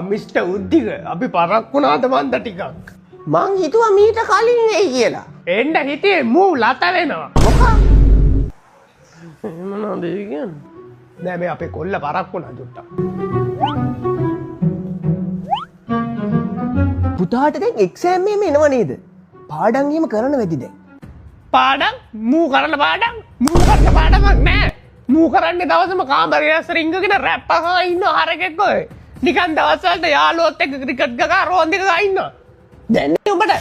Mister Uddika අපි පරක් වුණාද මන්ද ටිකක්. මං හිතුවා මීට කලින් එයි කියලා. එන්න හිටියේ මූ ලත වෙනවා. මොකක්? මොනවද ඒ කියන්නේ? නෑ මේ අපේ කොල්ල පරක් වුණා ජොට්ටා. පුතාට දැන් එක්සෑම් එකම එනව නේද? පාඩම් එහෙම කරන වෙදි දැන්. පාඩම් මූ කරන පාඩම් මූ කරන පාඩමක් නෑ. මූ කරන්නේ දවසම කාමරේ ඇස්තර ඉංගගෙන රැප් අහලා ඉන්න හරකෙක් ඔය. නිකන් දවස් වලට යාළුවොත් එක්ක ක්‍රිකට් ගහලා රෝන්දි ගහලා ඉන්නවා. දැන් උඹට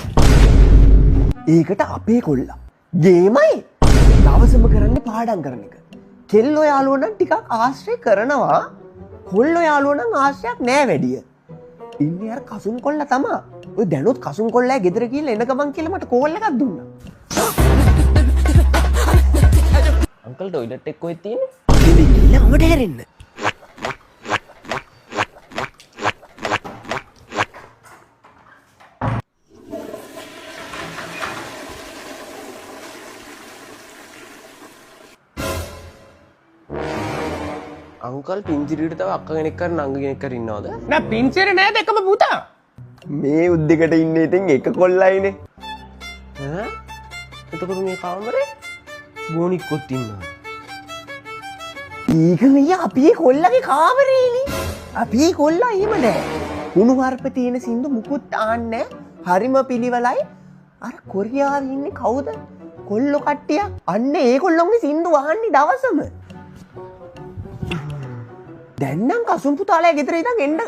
ඒකට අපේ කොල්ලා ගේමයි දවසම කරන්නේ පාඩම් කරන එක. කෙල්ලෝ යාළුවෝ නම් ටිකක් ආශ්‍රය කරනවා. කොල්ලෝ යාළුවෝ නම් ආශ්‍රයක් නෑ වැඩිය. ඉන්නේ අර කසුන් කොල්ලා තමා. ඔය දැනුත් කසුන් කොල්ලා ගෙදර ගිහලා එන ගමන් කියලා මට කෝල් එකක් දුන්නා. අංකල් ටොයිලට් එක කොහෙද තියෙන්නේ? ඉතින් ඔබට හැරෙන්න. අංකල් පින්තිරියට තව අක්ක කෙනෙක් කර නංග කෙනෙක් කර ඉන්නවද? නෑ පින්චරේ නෑ දෙකම පුතා. මේ උද්දෙකට ඉන්නේ ඉතින් එක කොල්ලයිනේ. ඈ? එතකොට මේ කාමරේ ගෝනික්කොත් ඉන්නවා. ඒක මෙය අපේ කොල්ලගේ කාමරේනේ. අපේ කොල්ලා එහෙම නෑ. කුණු හarp තියෙන සින්දු මුකුත් ආන්නේ හරිම පිළිවෙලයි. අර කොරියාවේ ඉන්නේ කවුද? කොල්ලෝ කට්ටිය. අන්න ඒ කොල්ලොන්ගේ සින්දු අහන්නේ දවසම. දැන් නම් කසුන් පුතාලා ගෙදර ඉඳන් එන්න.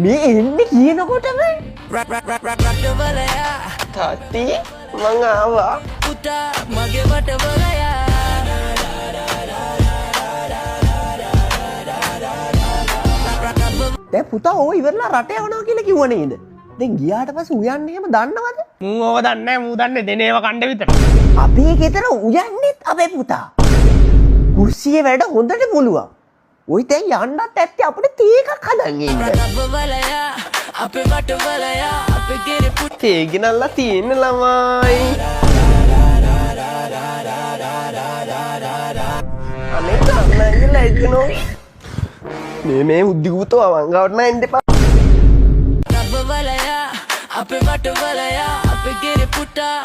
මේ එන්නේ කියනකොටම තාත්ති මං ආවා. පුතා මගේ වටවලයා දැන් පුතා ඕ ඉවරලා රට යවනවා කියලා කිව්ව නේද? දැන් ගියාට පස්සේ උයන්නේ එහෙම දන්නවද? මූ ඕව දන්නේ නෑ මූ දන්නේ දෙනේව කණ්ඩ විතර. අපේ ගෙදර උයන්නේත් අපේ පුතා. කුස්සියේ වැඩ හොඳට පුළුවන්. ඔයි දැන් යන්නත් ඇත්තේ අපිට තේ එකක් හදන් ඉන්න. වටවලයා අපේ වටවලයා අපේ ගෙරේ පුතා තේ ගෙනල්ලා තියෙන ළමයි. අනේ ගන්නයි ලැජ්ජනෝ. මේ උද්දිගුතෝ අවංගවට නෑ එන්න එපා. වටවලයා අපේ වටවලයා අපේ ගෙරේ පුතා